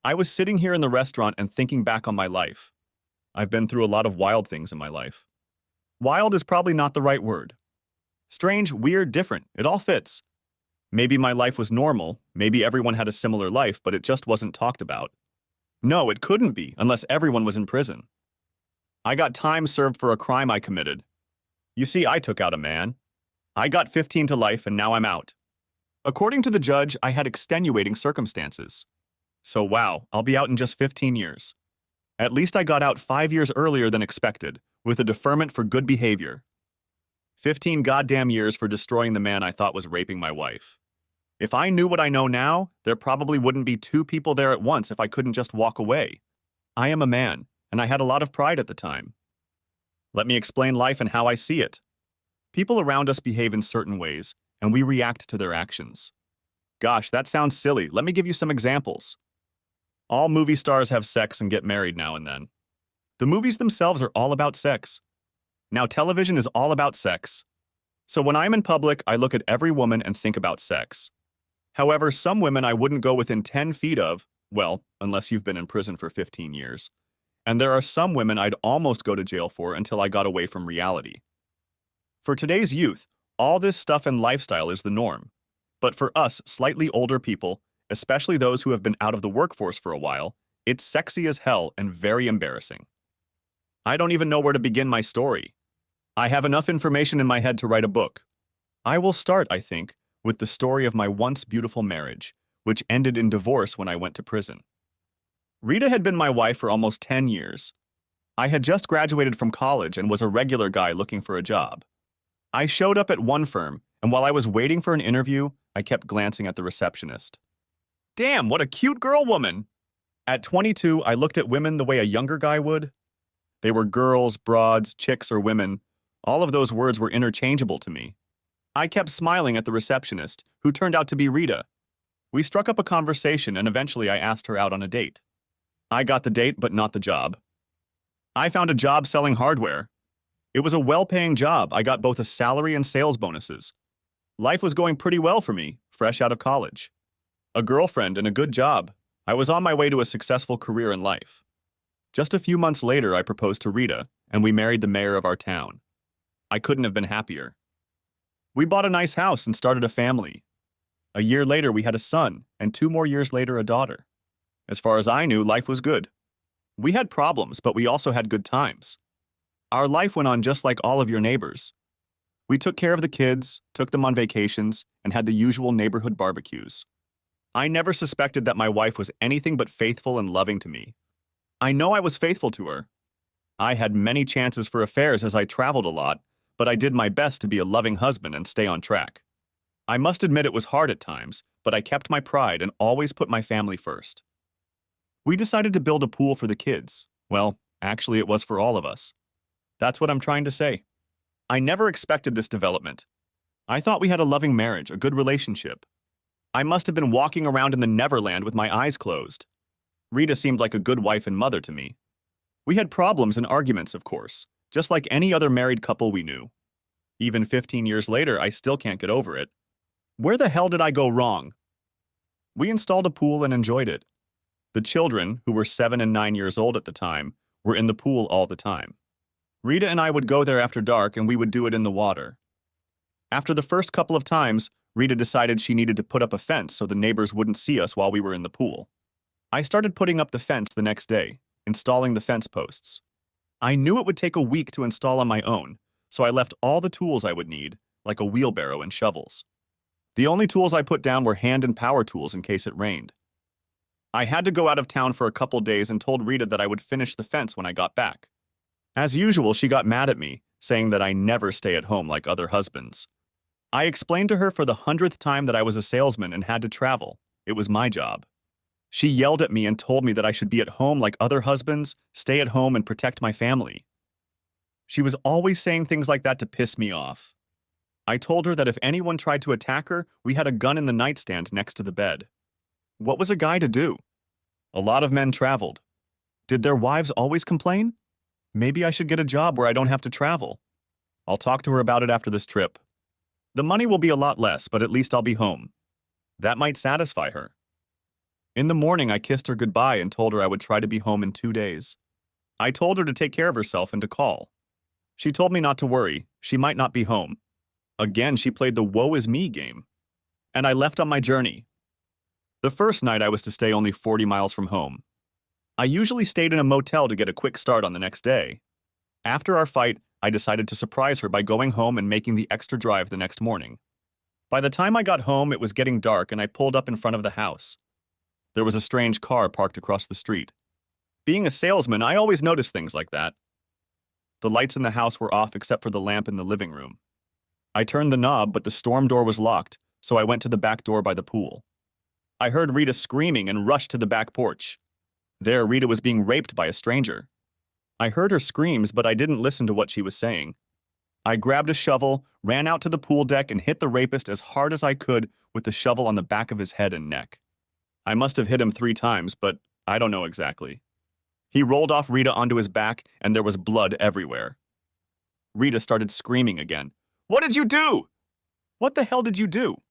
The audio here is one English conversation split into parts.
I was sitting here in the restaurant and thinking back on my life. I've been through a lot of wild things in my life. Wild is probably not the right word. Strange, weird, different. It all fits. Maybe my life was normal. Maybe everyone had a similar life, but it just wasn't talked about. No, it couldn't be, unless everyone was in prison. I got time served for a crime I committed. You see, I took out a man. I got 15 to life, and now I'm out. According to the judge, I had extenuating circumstances. So wow, I'll be out in just 15 years. At least I got out 5 years earlier than expected, with a deferment for good behavior. 15 goddamn years for destroying the man I thought was raping my wife. If I knew what I know now, there probably wouldn't be two people there at once if I couldn't just walk away. I am a man, and I had a lot of pride at the time. Let me explain life and how I see it. People around us behave in certain ways, and we react to their actions. Gosh, that sounds silly. Let me give you some examples. All movie stars have sex and get married now and then. The movies themselves are all about sex. Now television is all about sex. So when I'm in public, I look at every woman and think about sex. However, some women I wouldn't go within 10 feet of, well, unless you've been in prison for 15 years. And there are some women I'd almost go to jail for until I got away from reality. For today's youth, all this stuff and lifestyle is the norm. But for us, slightly older people, especially those who have been out of the workforce for a while, it's sexy as hell and very embarrassing. I don't even know where to begin my story. I have enough information in my head to write a book. I will start, I think, with the story of my once beautiful marriage, which ended in divorce when I went to prison. Rita had been my wife for almost 10 years. I had just graduated from college and was a regular guy looking for a job. I showed up at one firm, and while I was waiting for an interview, I kept glancing at the receptionist. Damn, what a cute girl woman! At 22, I looked at women the way a younger guy would. They were girls, broads, chicks, or women. All of those words were interchangeable to me. I kept smiling at the receptionist, who turned out to be Rita. We struck up a conversation, and eventually I asked her out on a date. I got the date, but not the job. I found a job selling hardware. It was a well-paying job. I got both a salary and sales bonuses. Life was going pretty well for me, fresh out of college. A girlfriend and a good job. I was on my way to a successful career in life. Just a few months later, I proposed to Rita, and we married the mayor of our town. I couldn't have been happier. We bought a nice house and started a family. A year later, we had a son, and 2 more years later, a daughter. As far as I knew, life was good. We had problems, but we also had good times. Our life went on just like all of your neighbors. We took care of the kids, took them on vacations, and had the usual neighborhood barbecues. I never suspected that my wife was anything but faithful and loving to me. I know I was faithful to her. I had many chances for affairs as I traveled a lot, but I did my best to be a loving husband and stay on track. I must admit it was hard at times, but I kept my pride and always put my family first. We decided to build a pool for the kids. Well, actually it was for all of us. That's what I'm trying to say. I never expected this development. I thought we had a loving marriage, a good relationship. I must have been walking around in the Neverland with my eyes closed. Rita seemed like a good wife and mother to me. We had problems and arguments, of course, just like any other married couple we knew. Even 15 years later, I still can't get over it. Where the hell did I go wrong? We installed a pool and enjoyed it. The children, who were 7 and 9 years old at the time, were in the pool all the time. Rita and I would go there after dark and we would do it in the water. After the first couple of times, Rita decided she needed to put up a fence so the neighbors wouldn't see us while we were in the pool. I started putting up the fence the next day, installing the fence posts. I knew it would take a week to install on my own, so I left all the tools I would need, like a wheelbarrow and shovels. The only tools I put down were hand and power tools in case it rained. I had to go out of town for a couple days and told Rita that I would finish the fence when I got back. As usual, she got mad at me, saying that I never stay at home like other husbands. I explained to her for the 100th time that I was a salesman and had to travel. It was my job. She yelled at me and told me that I should be at home like other husbands, stay at home and protect my family. She was always saying things like that to piss me off. I told her that if anyone tried to attack her, we had a gun in the nightstand next to the bed. What was a guy to do? A lot of men traveled. Did their wives always complain? Maybe I should get a job where I don't have to travel. I'll talk to her about it after this trip. The money will be a lot less, but at least I'll be home. That might satisfy her. In the morning, I kissed her goodbye and told her I would try to be home in 2 days. I told her to take care of herself and to call. She told me not to worry, she might not be home. Again, she played the woe is me game. And I left on my journey. The first night I was to stay only 40 miles from home. I usually stayed in a motel to get a quick start on the next day. After our fight, I decided to surprise her by going home and making the extra drive the next morning. By the time I got home, it was getting dark and I pulled up in front of the house. There was a strange car parked across the street. Being a salesman, I always notice things like that. The lights in the house were off except for the lamp in the living room. I turned the knob, but the storm door was locked, so I went to the back door by the pool. I heard Rita screaming and rushed to the back porch. There, Rita was being raped by a stranger. I heard her screams, but I didn't listen to what she was saying. I grabbed a shovel, ran out to the pool deck, and hit the rapist as hard as I could with the shovel on the back of his head and neck. I must have hit him 3 times, but I don't know exactly. He rolled off Rita onto his back, and there was blood everywhere. Rita started screaming again. "What did you do? What the hell did you do?"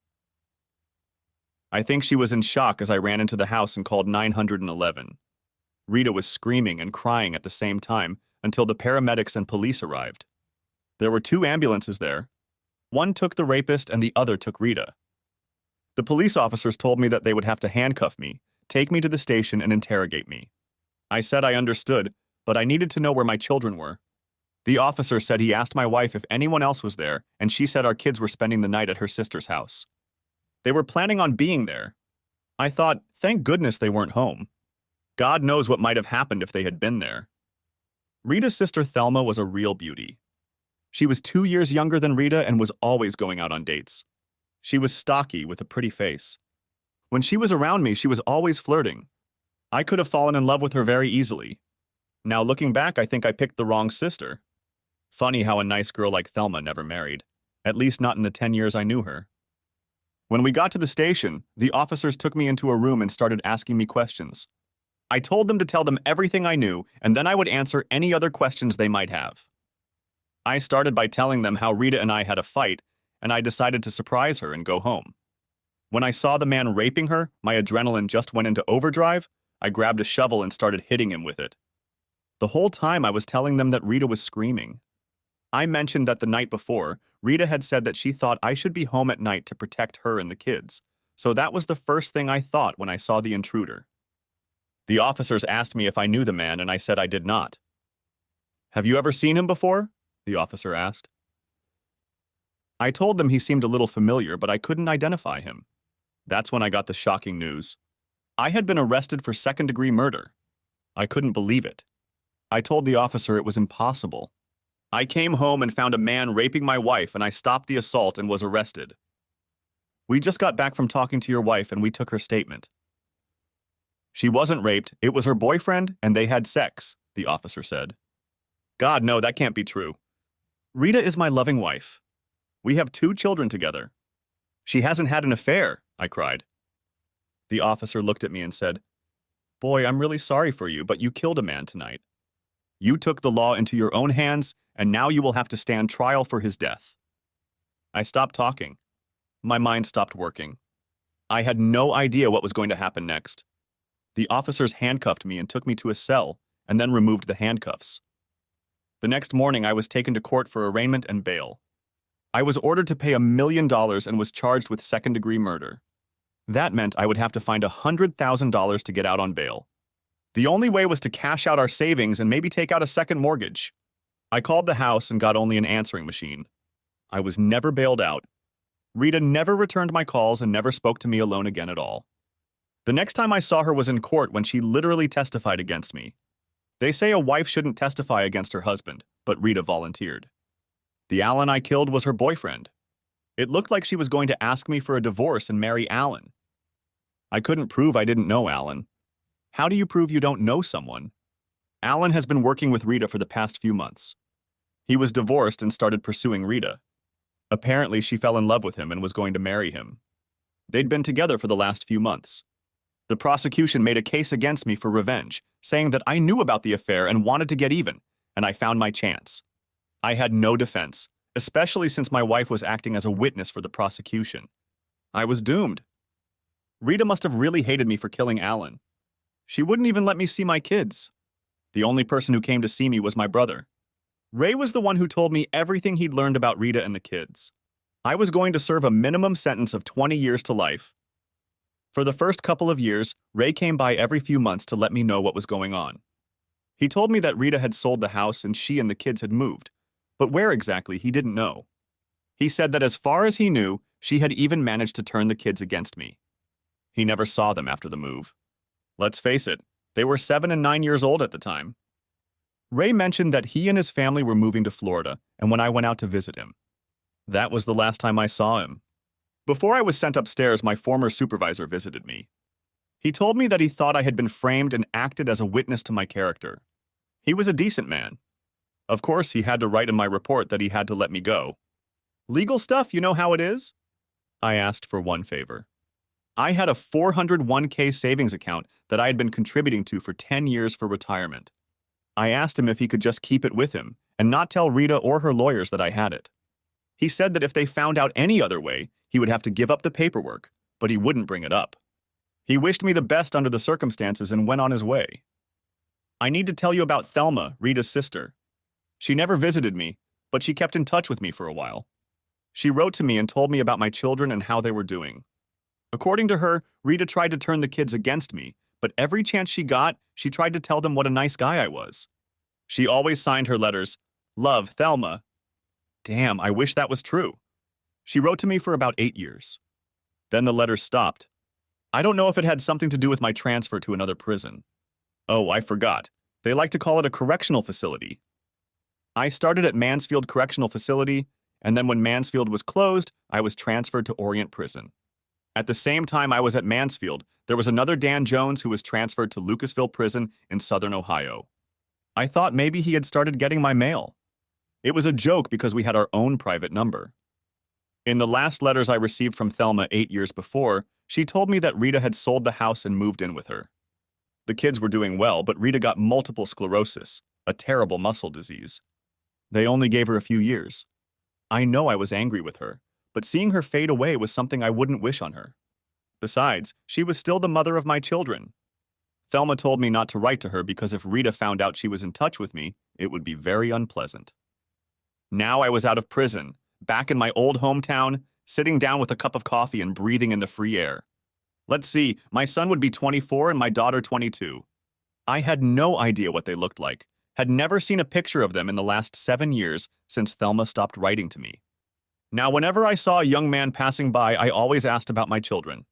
I think she was in shock as I ran into the house and called 911. Rita was screaming and crying at the same time until the paramedics and police arrived. There were 2 ambulances there. One took the rapist and the other took Rita. The police officers told me that they would have to handcuff me, take me to the station, and interrogate me. I said I understood, but I needed to know where my children were. The officer said he asked my wife if anyone else was there, and she said our kids were spending the night at her sister's house. They were planning on being there. I thought, thank goodness they weren't home. God knows what might have happened if they had been there. Rita's sister Thelma was a real beauty. She was 2 years younger than Rita and was always going out on dates. She was stocky with a pretty face. When she was around me, she was always flirting. I could have fallen in love with her very easily. Now looking back, I think I picked the wrong sister. Funny how a nice girl like Thelma never married, at least not in the 10 years I knew her. When we got to the station, the officers took me into a room and started asking me questions. I told them to tell them everything I knew, and then I would answer any other questions they might have. I started by telling them how Rita and I had a fight, and I decided to surprise her and go home. When I saw the man raping her, my adrenaline just went into overdrive. I grabbed a shovel and started hitting him with it. The whole time I was telling them that Rita was screaming. I mentioned that the night before, Rita had said that she thought I should be home at night to protect her and the kids, so that was the first thing I thought when I saw the intruder. The officers asked me if I knew the man, and I said I did not. "Have you ever seen him before?" the officer asked. I told them he seemed a little familiar, but I couldn't identify him. That's when I got the shocking news. I had been arrested for second-degree murder. I couldn't believe it. I told the officer it was impossible. I came home and found a man raping my wife, and I stopped the assault and was arrested. "We just got back from talking to your wife, and we took her statement. She wasn't raped, it was her boyfriend, and they had sex," the officer said. "God, no, that can't be true. Rita is my loving wife. We have 2 children together. She hasn't had an affair," I cried. The officer looked at me and said, "Boy, I'm really sorry for you, but you killed a man tonight. You took the law into your own hands, and now you will have to stand trial for his death." I stopped talking. My mind stopped working. I had no idea what was going to happen next. The officers handcuffed me and took me to a cell, and then removed the handcuffs. The next morning, I was taken to court for arraignment and bail. I was ordered to pay $1 million and was charged with second-degree murder. That meant I would have to find $100,000 to get out on bail. The only way was to cash out our savings and maybe take out a second mortgage. I called the house and got only an answering machine. I was never bailed out. Rita never returned my calls and never spoke to me alone again at all. The next time I saw her was in court when she literally testified against me. They say a wife shouldn't testify against her husband, but Rita volunteered. The Alan I killed was her boyfriend. It looked like she was going to ask me for a divorce and marry Alan. I couldn't prove I didn't know Alan. How do you prove you don't know someone? Alan has been working with Rita for the past few months. He was divorced and started pursuing Rita. Apparently, she fell in love with him and was going to marry him. They'd been together for the last few months. The prosecution made a case against me for revenge, saying that I knew about the affair and wanted to get even, and I found my chance. I had no defense, especially since my wife was acting as a witness for the prosecution. I was doomed. Rita must have really hated me for killing Alan. She wouldn't even let me see my kids. The only person who came to see me was my brother. Ray was the one who told me everything he'd learned about Rita and the kids. I was going to serve a minimum sentence of 20 years to life. For the first couple of years, Ray came by every few months to let me know what was going on. He told me that Rita had sold the house and she and the kids had moved, but where exactly he didn't know. He said that as far as he knew, she had even managed to turn the kids against me. He never saw them after the move. Let's face it, they were 7 and 9 years old at the time. Ray mentioned that he and his family were moving to Florida, and when I went out to visit him. That was the last time I saw him. Before I was sent upstairs, my former supervisor visited me. He told me that he thought I had been framed and acted as a witness to my character. He was a decent man. Of course, he had to write in my report that he had to let me go. Legal stuff, you know how it is? I asked for one favor. I had a 401k savings account that I had been contributing to for 10 years for retirement. I asked him if he could just keep it with him and not tell Rita or her lawyers that I had it. He said that if they found out any other way, he would have to give up the paperwork, but he wouldn't bring it up. He wished me the best under the circumstances and went on his way. I need to tell you about Thelma, Rita's sister. She never visited me, but she kept in touch with me for a while. She wrote to me and told me about my children and how they were doing. According to her, Rita tried to turn the kids against me, but every chance she got, she tried to tell them what a nice guy I was. She always signed her letters, "Love, Thelma." Damn, I wish that was true. She wrote to me for about 8 years. Then the letters stopped. I don't know if it had something to do with my transfer to another prison. Oh, I forgot. They like to call it a correctional facility. I started at Mansfield Correctional Facility, and then when Mansfield was closed, I was transferred to Orient Prison. At the same time I was at Mansfield, there was another Dan Jones who was transferred to Lucasville Prison in southern Ohio. I thought maybe he had started getting my mail. It was a joke because we had our own private number. In the last letters I received from Thelma 8 years before, she told me that Rita had sold the house and moved in with her. The kids were doing well, but Rita got multiple sclerosis, a terrible muscle disease. They only gave her a few years. I know I was angry with her, but seeing her fade away was something I wouldn't wish on her. Besides, she was still the mother of my children. Thelma told me not to write to her because if Rita found out she was in touch with me, it would be very unpleasant. Now I was out of prison, back in my old hometown, sitting down with a cup of coffee and breathing in the free air. Let's see, my son would be 24 and my daughter 22. I had no idea what they looked like, had never seen a picture of them in the last 7 years since Thelma stopped writing to me. Now, whenever I saw a young man passing by, I always asked about my children.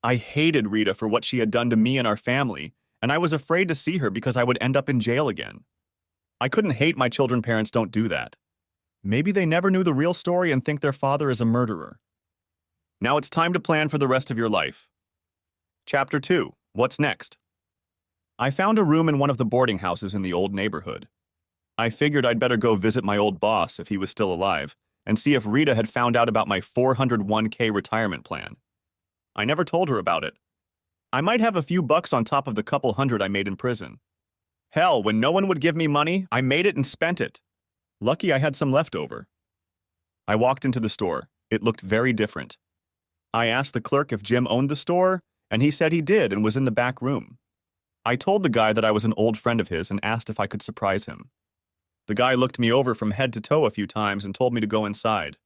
I hated Rita for what she had done to me and our family, and I was afraid to see her because I would end up in jail again. I couldn't hate my children. Parents don't do that. Maybe they never knew the real story and think their father is a murderer. Now it's time to plan for the rest of your life. Chapter 2. What's next? I found a room in one of the boarding houses in the old neighborhood. I figured I'd better go visit my old boss if he was still alive and see if Rita had found out about my 401k retirement plan. I never told her about it. I might have a few bucks on top of the couple hundred I made in prison. Hell, when no one would give me money, I made it and spent it. Lucky I had some left over. I walked into the store. It looked very different. I asked the clerk if Jim owned the store, and he said he did and was in the back room. I told the guy that I was an old friend of his and asked if I could surprise him. The guy looked me over from head to toe a few times and told me to go inside.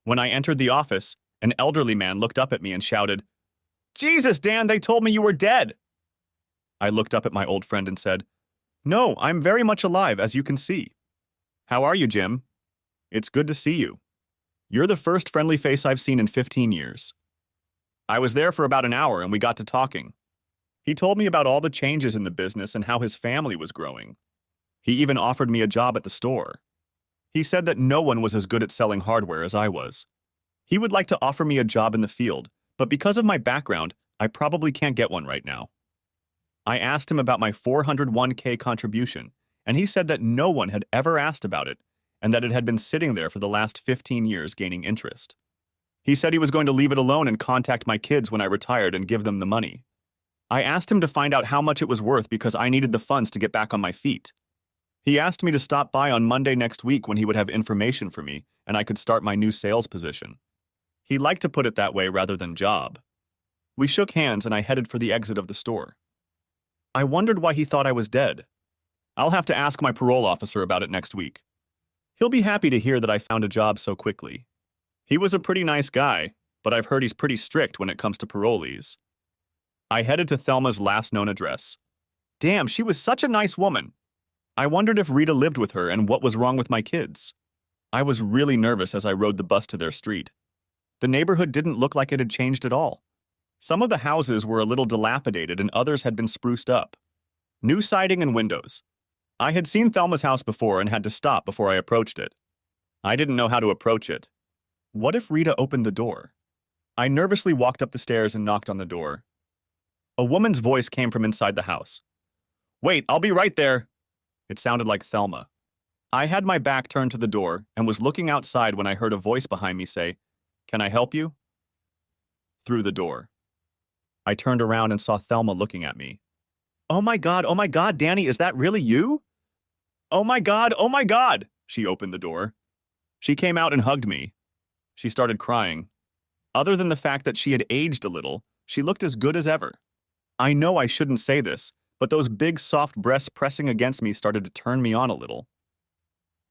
When I entered the office, an elderly man looked up at me and shouted, "Jesus, Dan, they told me you were dead." I looked up at my old friend and said, "No, I'm very much alive, as you can see." "How are you, Jim?" "It's good to see you. You're the first friendly face I've seen in 15 years. I was there for about an hour and we got to talking. He told me about all the changes in the business and how his family was growing. He even offered me a job at the store. He said that no one was as good at selling hardware as I was. He would like to offer me a job in the field, but because of my background, I probably can't get one right now. I asked him about my 401k contribution, and he said that no one had ever asked about it, and that it had been sitting there for the last 15 years gaining interest. He said he was going to leave it alone and contact my kids when I retired and give them the money. I asked him to find out how much it was worth because I needed the funds to get back on my feet. He asked me to stop by on Monday next week when he would have information for me and I could start my new sales position. He liked to put it that way rather than job. We shook hands and I headed for the exit of the store. I wondered why he thought I was dead. I'll have to ask my parole officer about it next week. He'll be happy to hear that I found a job so quickly. He was a pretty nice guy, but I've heard he's pretty strict when it comes to parolees. I headed to Thelma's last known address. Damn, she was such a nice woman. I wondered if Rita lived with her and what was wrong with my kids. I was really nervous as I rode the bus to their street. The neighborhood didn't look like it had changed at all. Some of the houses were a little dilapidated and others had been spruced up. New siding and windows. I had seen Thelma's house before and had to stop before I approached it. I didn't know how to approach it. What if Rita opened the door? I nervously walked up the stairs and knocked on the door. A woman's voice came from inside the house. Wait, I'll be right there. It sounded like Thelma. I had my back turned to the door and was looking outside when I heard a voice behind me say, "Can I help you?" Through the door. I turned around and saw Thelma looking at me. Oh my God, Danny, is that really you? Oh my God. She opened the door. She came out and hugged me. She started crying. Other than the fact that she had aged a little, she looked as good as ever. I know I shouldn't say this, but those big soft breasts pressing against me started to turn me on a little.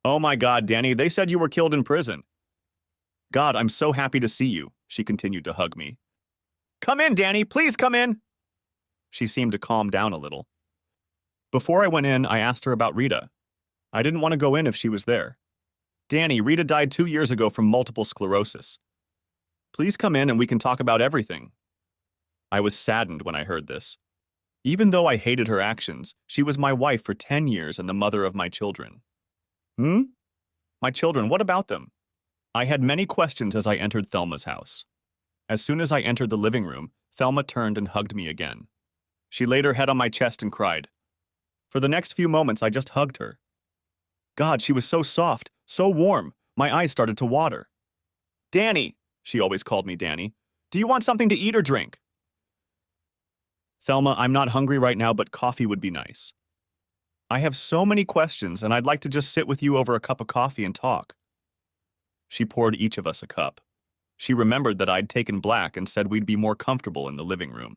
Oh my God, Danny, they said you were killed in prison. God, I'm so happy to see you, she continued to hug me. Come in, Danny, please come in. She seemed to calm down a little. Before I went in, I asked her about Rita. I didn't want to go in if she was there. Danny, Rita died 2 years ago from multiple sclerosis. Please come in and we can talk about everything. I was saddened when I heard this. Even though I hated her actions, she was my wife for 10 years and the mother of my children. My children, what about them? I had many questions as I entered Thelma's house. As soon as I entered the living room, Thelma turned and hugged me again. She laid her head on my chest and cried. For the next few moments, I just hugged her. God, she was so soft, so warm, my eyes started to water. Danny, she always called me Danny, do you want something to eat or drink? Thelma, I'm not hungry right now, but coffee would be nice. I have so many questions, and I'd like to just sit with you over a cup of coffee and talk. She poured each of us a cup. She remembered that I'd taken black and said we'd be more comfortable in the living room.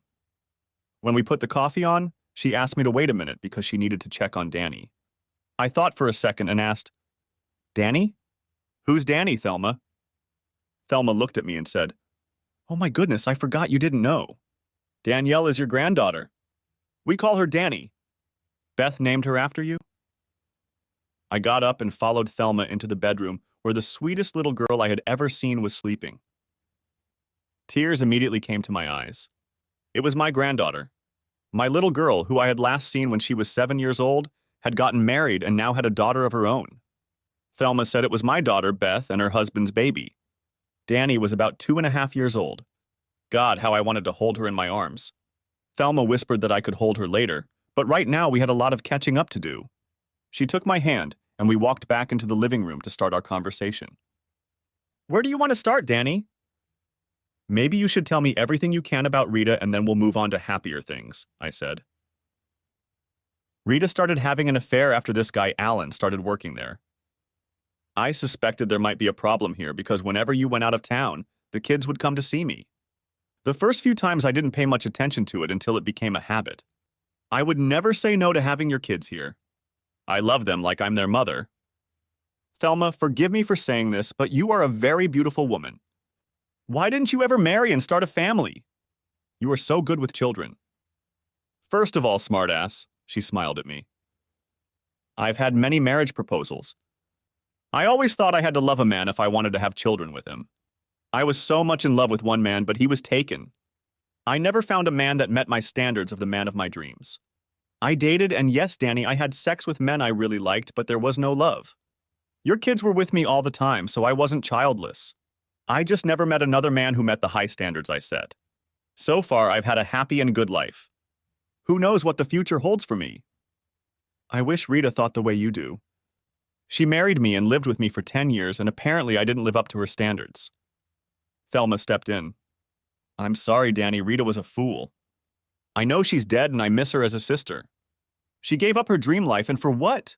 When we put the coffee on, she asked me to wait a minute because she needed to check on Danny. I thought for a second and asked, Danny? Who's Danny, Thelma? Thelma looked at me and said, Oh my goodness, I forgot you didn't know. Danielle is your granddaughter. We call her Danny. Beth named her after you? I got up and followed Thelma into the bedroom where the sweetest little girl I had ever seen was sleeping. Tears immediately came to my eyes. It was my granddaughter. My little girl, who I had last seen when she was 7 years old, had gotten married and now had a daughter of her own. Thelma said it was my daughter, Beth, and her husband's baby. Danny was about 2.5 years old. God, how I wanted to hold her in my arms. Thelma whispered that I could hold her later, but right now we had a lot of catching up to do. She took my hand, and we walked back into the living room to start our conversation. Where do you want to start, Danny? Maybe you should tell me everything you can about Rita and then we'll move on to happier things, I said. Rita started having an affair after this guy Alan started working there. I suspected there might be a problem here because whenever you went out of town, the kids would come to see me. The first few times I didn't pay much attention to it until it became a habit. I would never say no to having your kids here. I love them like I'm their mother. Thelma, forgive me for saying this, but you are a very beautiful woman. Why didn't you ever marry and start a family? You are so good with children. First of all, smartass, she smiled at me. I've had many marriage proposals. I always thought I had to love a man if I wanted to have children with him. I was so much in love with one man, but he was taken. I never found a man that met my standards of the man of my dreams. I dated, and yes, Danny, I had sex with men I really liked, but there was no love. Your kids were with me all the time, so I wasn't childless. I just never met another man who met the high standards I set. So far, I've had a happy and good life. Who knows what the future holds for me? I wish Rita thought the way you do. She married me and lived with me for 10 years, and apparently I didn't live up to her standards. Thelma stepped in. I'm sorry, Danny, Rita was a fool. I know she's dead and I miss her as a sister. She gave up her dream life, and for what?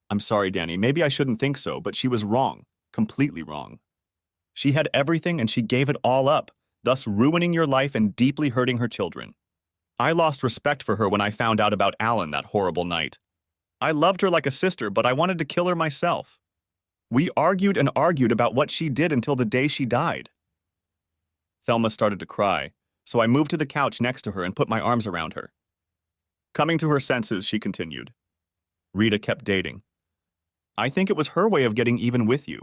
I'm sorry, Danny, maybe I shouldn't think so, but she was wrong, completely wrong. She had everything and she gave it all up, thus ruining your life and deeply hurting her children. I lost respect for her when I found out about Alan that horrible night. I loved her like a sister, but I wanted to kill her myself. We argued and argued about what she did until the day she died. Thelma started to cry, so I moved to the couch next to her and put my arms around her. Coming to her senses, she continued. Rita kept dating. I think it was her way of getting even with you.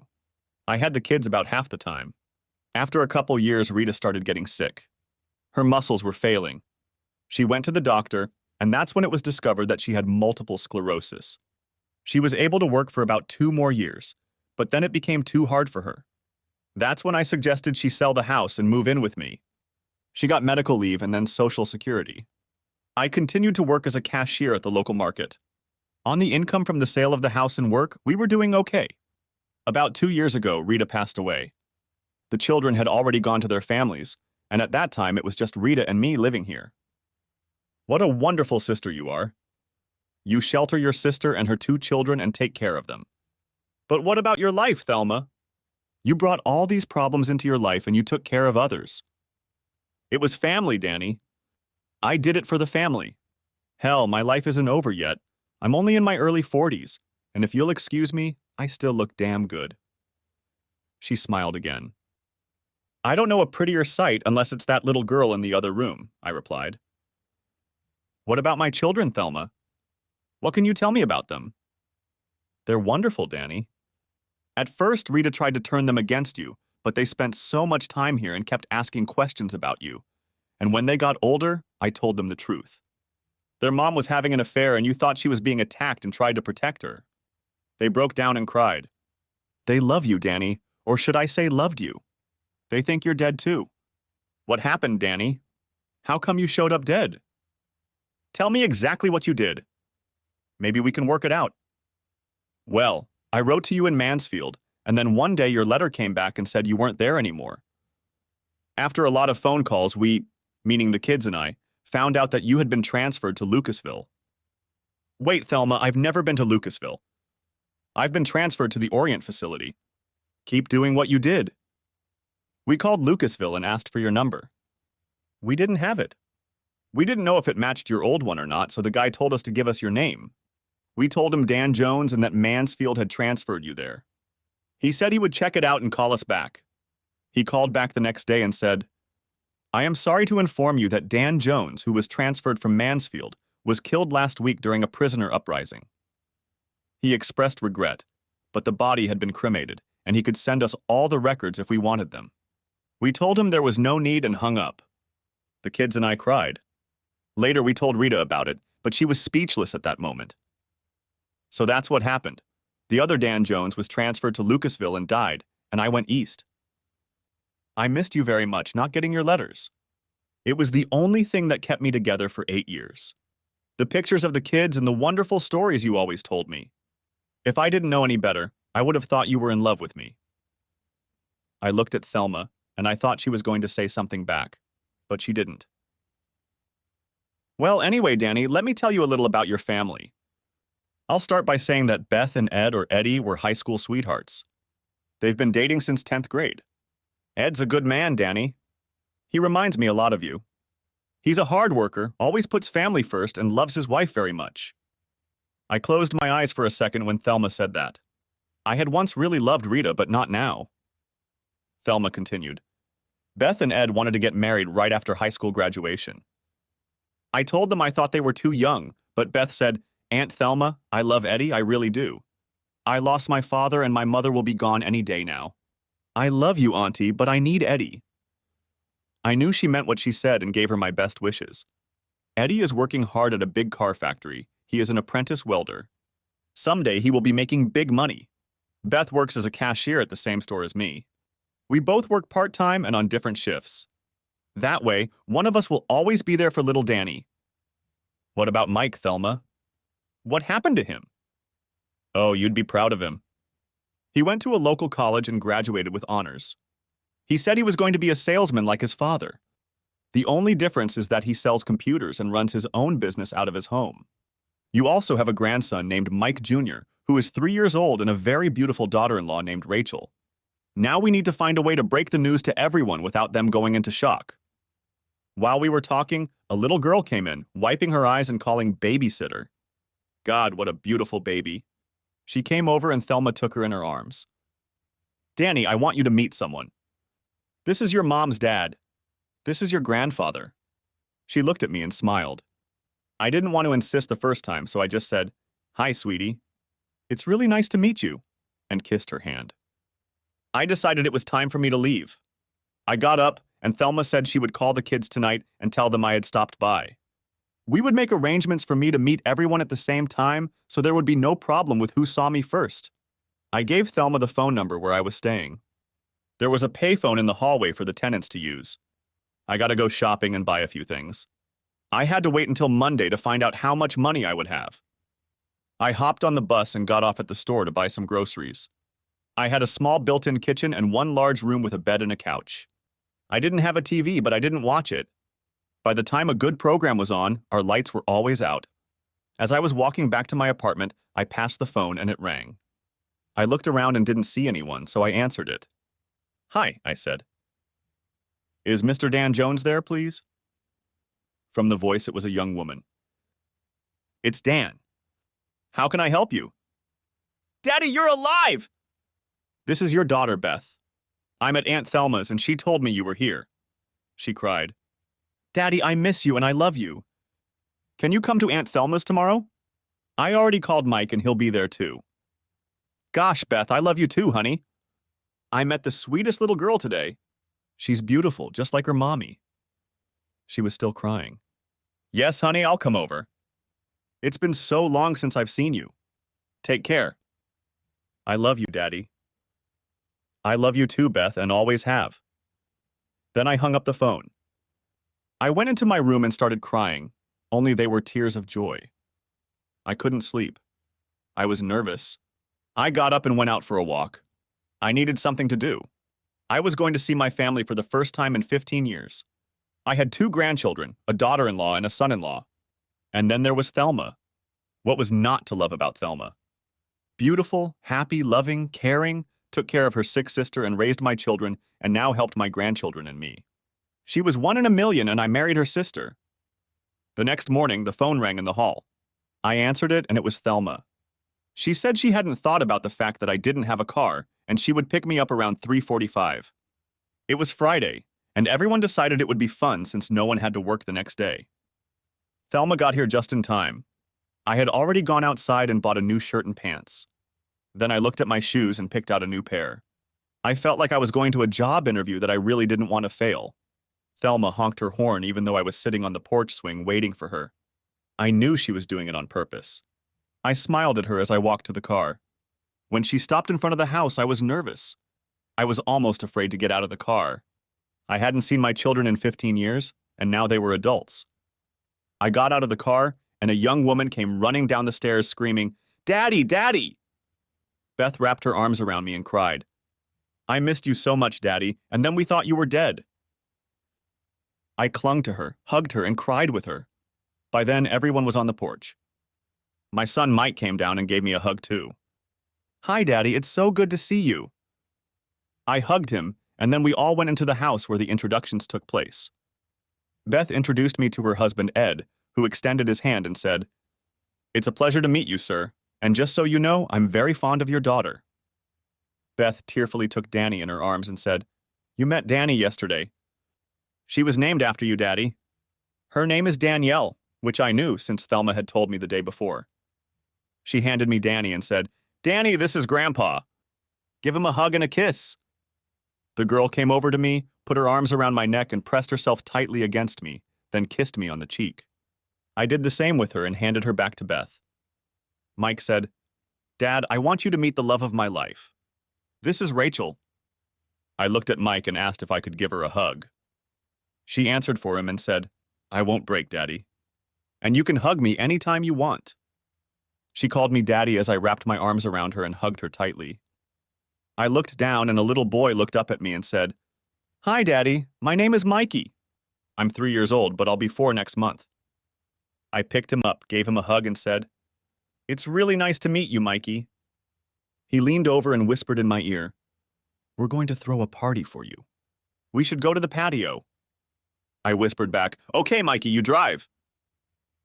I had the kids about half the time. After a couple years, Rita started getting sick. Her muscles were failing. She went to the doctor, and that's when it was discovered that she had multiple sclerosis. She was able to work for about 2 more years, but then it became too hard for her. That's when I suggested she sell the house and move in with me. She got medical leave and then Social Security. I continued to work as a cashier at the local market. On the income from the sale of the house and work, we were doing okay. About 2 years ago, Rita passed away. The children had already gone to their families, and at that time it was just Rita and me living here. What a wonderful sister you are. You shelter your sister and her 2 children and take care of them. But what about your life, Thelma? You brought all these problems into your life and you took care of others. It was family, Danny. I did it for the family. Hell, my life isn't over yet. I'm only in my early 40s, and if you'll excuse me, I still look damn good. She smiled again. I don't know a prettier sight unless it's that little girl in the other room, I replied. What about my children, Thelma? What can you tell me about them? They're wonderful, Danny. At first, Rita tried to turn them against you, but they spent so much time here and kept asking questions about you. And when they got older, I told them the truth. Their mom was having an affair and you thought she was being attacked and tried to protect her. They broke down and cried. They love you, Danny, or should I say loved you. They think you're dead too. What happened, Danny? How come you showed up dead? Tell me exactly what you did. Maybe we can work it out. Well, I wrote to you in Mansfield, and then one day your letter came back and said you weren't there anymore. After a lot of phone calls, we, meaning the kids and I, found out that you had been transferred to Lucasville. Wait, Thelma, I've never been to Lucasville. I've been transferred to the Orient facility. Keep doing what you did. We called Lucasville and asked for your number. We didn't have it. We didn't know if it matched your old one or not, so the guy told us to give us your name. We told him Dan Jones and that Mansfield had transferred you there. He said he would check it out and call us back. He called back the next day and said, I am sorry to inform you that Dan Jones, who was transferred from Mansfield, was killed last week during a prisoner uprising. He expressed regret, but the body had been cremated, and he could send us all the records if we wanted them. We told him there was no need and hung up. The kids and I cried. Later we told Rita about it, but she was speechless at that moment. So that's what happened. The other Dan Jones was transferred to Lucasville and died, and I went east. I missed you very much, not getting your letters. It was the only thing that kept me together for 8 years. The pictures of the kids and the wonderful stories you always told me. If I didn't know any better, I would have thought you were in love with me. I looked at Thelma, and I thought she was going to say something back, but she didn't. Well, anyway, Danny, let me tell you a little about your family. I'll start by saying that Beth and Ed or Eddie were high school sweethearts. They've been dating since 10th grade. Ed's a good man, Danny. He reminds me a lot of you. He's a hard worker, always puts family first, and loves his wife very much. I closed my eyes for a second when Thelma said that. I had once really loved Rita, but not now. Thelma continued. Beth and Ed wanted to get married right after high school graduation. I told them I thought they were too young, but Beth said, Aunt Thelma, I love Eddie, I really do. I lost my father and my mother will be gone any day now. I love you, Auntie, but I need Eddie. I knew she meant what she said and gave her my best wishes. Eddie is working hard at a big car factory. He is an apprentice welder. Someday he will be making big money. Beth works as a cashier at the same store as me. We both work part-time and on different shifts. That way, one of us will always be there for little Danny. What about Mike, Thelma? What happened to him? Oh, you'd be proud of him. He went to a local college and graduated with honors. He said he was going to be a salesman like his father. The only difference is that he sells computers and runs his own business out of his home. You also have a grandson named Mike Jr., who is 3 years old and a very beautiful daughter-in-law named Rachel. Now we need to find a way to break the news to everyone without them going into shock. While we were talking, a little girl came in, wiping her eyes and calling babysitter. God, what a beautiful baby. She came over and Thelma took her in her arms. Danny, I want you to meet someone. This is your mom's dad. This is your grandfather. She looked at me and smiled. I didn't want to insist the first time, so I just said, Hi, sweetie. It's really nice to meet you, and kissed her hand. I decided it was time for me to leave. I got up, and Thelma said she would call the kids tonight and tell them I had stopped by. We would make arrangements for me to meet everyone at the same time, so there would be no problem with who saw me first. I gave Thelma the phone number where I was staying. There was a payphone in the hallway for the tenants to use. I gotta go shopping and buy a few things. I had to wait until Monday to find out how much money I would have. I hopped on the bus and got off at the store to buy some groceries. I had a small built-in kitchen and one large room with a bed and a couch. I didn't have a TV, but I didn't watch it. By the time a good program was on, our lights were always out. As I was walking back to my apartment, I passed the phone and it rang. I looked around and didn't see anyone, so I answered it. Hi, I said. Is Mr. Dan Jones there, please? From the voice, it was a young woman. It's Dan. How can I help you? Daddy, you're alive! This is your daughter, Beth. I'm at Aunt Thelma's and she told me you were here. She cried. Daddy, I miss you and I love you. Can you come to Aunt Thelma's tomorrow? I already called Mike and he'll be there too. Gosh, Beth, I love you too, honey. I met the sweetest little girl today. She's beautiful, just like her mommy. She was still crying. Yes, honey, I'll come over. It's been so long since I've seen you. Take care. I love you, Daddy. I love you too, Beth, and always have. Then I hung up the phone. I went into my room and started crying, only they were tears of joy. I couldn't sleep. I was nervous. I got up and went out for a walk. I needed something to do. I was going to see my family for the first time in 15 years. I had 2 grandchildren, a daughter-in-law and a son-in-law. And then there was Thelma. What was not to love about Thelma? Beautiful, happy, loving, caring, took care of her sick sister and raised my children, and now helped my grandchildren and me. She was 1 in a million, and I married her sister. The next morning, the phone rang in the hall. I answered it, and it was Thelma. She said she hadn't thought about the fact that I didn't have a car, and she would pick me up around 3:45. It was Friday, and everyone decided it would be fun since no one had to work the next day. Thelma got here just in time. I had already gone outside and bought a new shirt and pants. Then I looked at my shoes and picked out a new pair. I felt like I was going to a job interview that I really didn't want to fail. Thelma honked her horn even though I was sitting on the porch swing waiting for her. I knew she was doing it on purpose. I smiled at her as I walked to the car. When she stopped in front of the house, I was nervous. I was almost afraid to get out of the car. I hadn't seen my children in 15 years, and now they were adults. I got out of the car, and a young woman came running down the stairs screaming, Daddy, Daddy! Beth wrapped her arms around me and cried. I missed you so much, Daddy, and then we thought you were dead. I clung to her, hugged her, and cried with her. By then, everyone was on the porch. My son Mike came down and gave me a hug too. Hi, Daddy, it's so good to see you. I hugged him, and then we all went into the house where the introductions took place. Beth introduced me to her husband, Ed, who extended his hand and said, It's a pleasure to meet you, sir, and just so you know, I'm very fond of your daughter. Beth tearfully took Danny in her arms and said, You met Danny yesterday. She was named after you, Daddy. Her name is Danielle, which I knew since Thelma had told me the day before. She handed me Danny and said, Danny, this is Grandpa. Give him a hug and a kiss. The girl came over to me, put her arms around my neck and pressed herself tightly against me, then kissed me on the cheek. I did the same with her and handed her back to Beth. Mike said, Dad, I want you to meet the love of my life. This is Rachel. I looked at Mike and asked if I could give her a hug. She answered for him and said, I won't break, Daddy. And you can hug me anytime you want. She called me Daddy as I wrapped my arms around her and hugged her tightly. I looked down and a little boy looked up at me and said, Hi, Daddy. My name is Mikey. I'm 3 years old, but I'll be 4 next month. I picked him up, gave him a hug, and said, It's really nice to meet you, Mikey. He leaned over and whispered in my ear, We're going to throw a party for you. We should go to the patio. I whispered back, Okay, Mikey, you drive.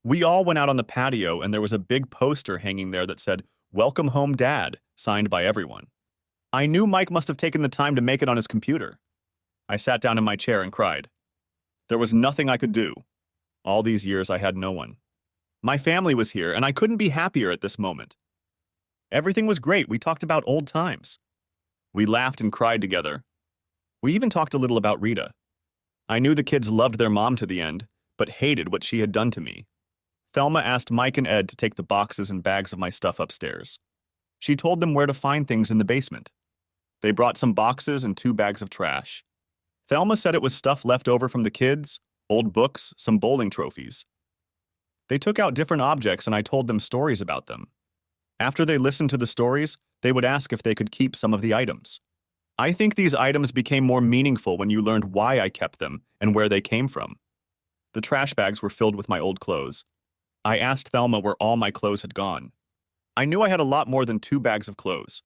We all went out on the patio, and there was a big poster hanging there that said, Welcome home, Dad, signed by everyone. I knew Mike must have taken the time to make it on his computer. I sat down in my chair and cried. There was nothing I could do. All these years I had no one. My family was here, and I couldn't be happier at this moment. Everything was great. We talked about old times. We laughed and cried together. We even talked a little about Rita. I knew the kids loved their mom to the end, but hated what she had done to me. Thelma asked Mike and Ed to take the boxes and bags of my stuff upstairs. She told them where to find things in the basement. They brought some boxes and 2 bags of trash. Thelma said it was stuff left over from the kids, old books, some bowling trophies. They took out different objects and I told them stories about them. After they listened to the stories, they would ask if they could keep some of the items. I think these items became more meaningful when you learned why I kept them and where they came from. The trash bags were filled with my old clothes. I asked Thelma where all my clothes had gone. I knew I had a lot more than 2 bags of clothes.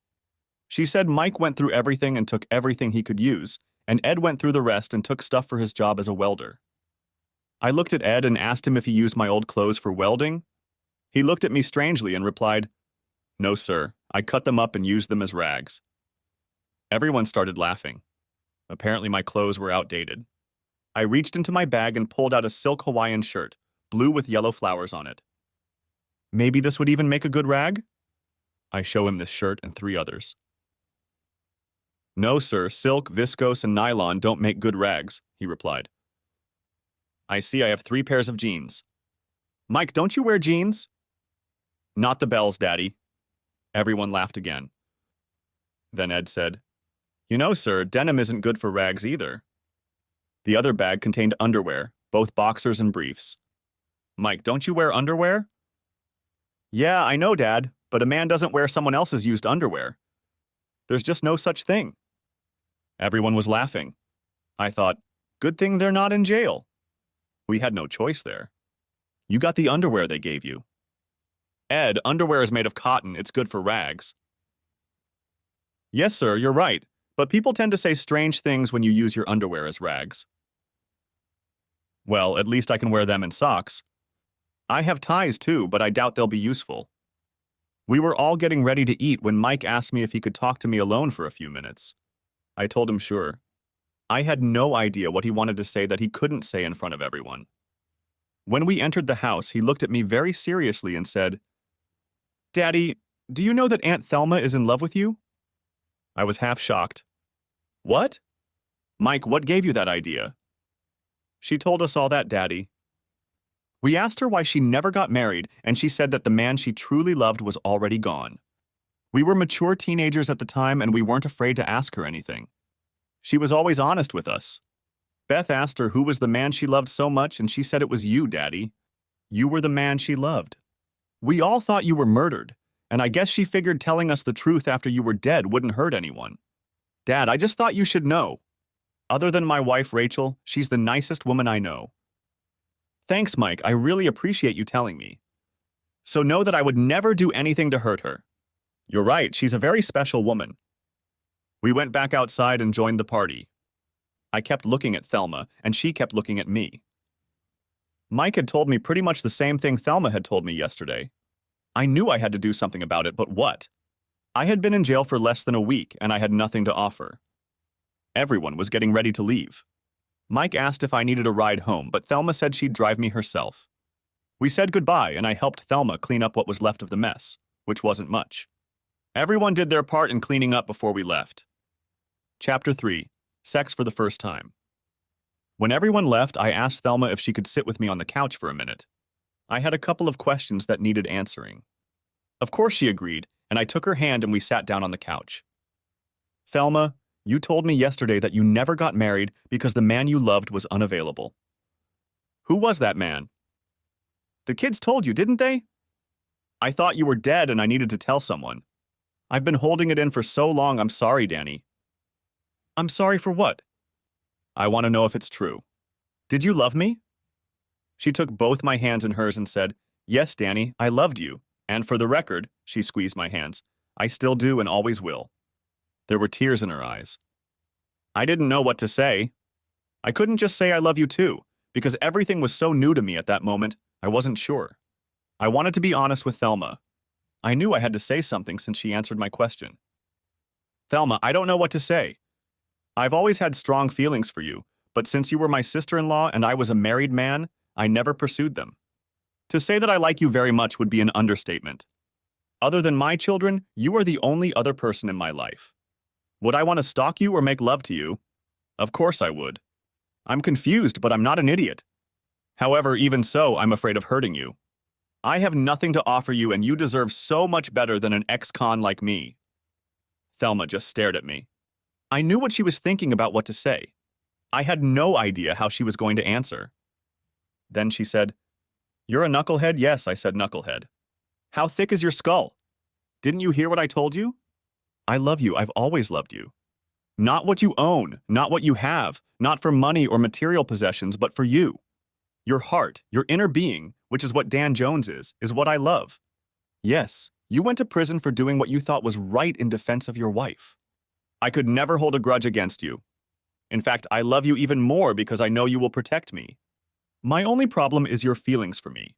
She said Mike went through everything and took everything he could use, and Ed went through the rest and took stuff for his job as a welder. I looked at Ed and asked him if he used my old clothes for welding. He looked at me strangely and replied, No, sir, I cut them up and used them as rags. Everyone started laughing. Apparently my clothes were outdated. I reached into my bag and pulled out a silk Hawaiian shirt, blue with yellow flowers on it. Maybe this would even make a good rag? I show him this shirt and 3 others. No, sir, silk, viscose, and nylon don't make good rags, he replied. I see I have 3 pairs of jeans. Mike, don't you wear jeans? Not the bells, Daddy. Everyone laughed again. Then Ed said, You know, sir, denim isn't good for rags either. The other bag contained underwear, both boxers and briefs. Mike, don't you wear underwear? Yeah, I know, Dad, but a man doesn't wear someone else's used underwear. There's just no such thing. Everyone was laughing. I thought, good thing they're not in jail. We had no choice there. You got the underwear they gave you. Ed, underwear is made of cotton. It's good for rags. Yes, sir, you're right, but people tend to say strange things when you use your underwear as rags. Well, at least I can wear them in socks. I have ties too, but I doubt they'll be useful. We were all getting ready to eat when Mike asked me if he could talk to me alone for a few minutes. I told him sure. I had no idea what he wanted to say that he couldn't say in front of everyone. When we entered the house, he looked at me very seriously and said, Daddy, do you know that Aunt Thelma is in love with you? I was half shocked. What? Mike, what gave you that idea? She told us all that, Daddy. We asked her why she never got married, and she said that the man she truly loved was already gone. We were mature teenagers at the time, and we weren't afraid to ask her anything. She was always honest with us. Beth asked her who was the man she loved so much, and she said it was you, Daddy. You were the man she loved. We all thought you were murdered, and I guess she figured telling us the truth after you were dead wouldn't hurt anyone. Dad, I just thought you should know. Other than my wife, Rachel, she's the nicest woman I know. Thanks, Mike. I really appreciate you telling me. So know that I would never do anything to hurt her. You're right, she's a very special woman. We went back outside and joined the party. I kept looking at Thelma, and she kept looking at me. Mike had told me pretty much the same thing Thelma had told me yesterday. I knew I had to do something about it, but what? I had been in jail for less than a week, and I had nothing to offer. Everyone was getting ready to leave. Mike asked if I needed a ride home, but Thelma said she'd drive me herself. We said goodbye, and I helped Thelma clean up what was left of the mess, which wasn't much. Everyone did their part in cleaning up before we left. Chapter 3. Sex for the First Time. When everyone left, I asked Thelma if she could sit with me on the couch for a minute. I had a couple of questions that needed answering. Of course she agreed, and I took her hand and we sat down on the couch. Thelma, you told me yesterday that you never got married because the man you loved was unavailable. Who was that man? The kids told you, didn't they? I thought you were dead and I needed to tell someone. I've been holding it in for so long, I'm sorry, Danny. I'm sorry for what? I want to know if it's true. Did you love me? She took both my hands in hers and said, Yes, Danny, I loved you. And for the record, she squeezed my hands, I still do and always will. There were tears in her eyes. I didn't know what to say. I couldn't just say I love you too, because everything was so new to me at that moment, I wasn't sure. I wanted to be honest with Thelma. I knew I had to say something since she answered my question. Thelma, I don't know what to say. I've always had strong feelings for you, but since you were my sister-in-law and I was a married man, I never pursued them. To say that I like you very much would be an understatement. Other than my children, you are the only other person in my life. Would I want to stalk you or make love to you? Of course I would. I'm confused, but I'm not an idiot. However, even so, I'm afraid of hurting you. I have nothing to offer you, and you deserve so much better than an ex-con like me. Thelma just stared at me. I knew what she was thinking about what to say. I had no idea how she was going to answer. Then she said, "You're a knucklehead?" "Yes," I said, "knucklehead." "How thick is your skull? Didn't you hear what I told you? I love you. I've always loved you. Not what you own, not what you have, not for money or material possessions, but for you. Your heart, your inner being, which is what Dan Jones is what I love. Yes, you went to prison for doing what you thought was right in defense of your wife. I could never hold a grudge against you. In fact, I love you even more because I know you will protect me. My only problem is your feelings for me.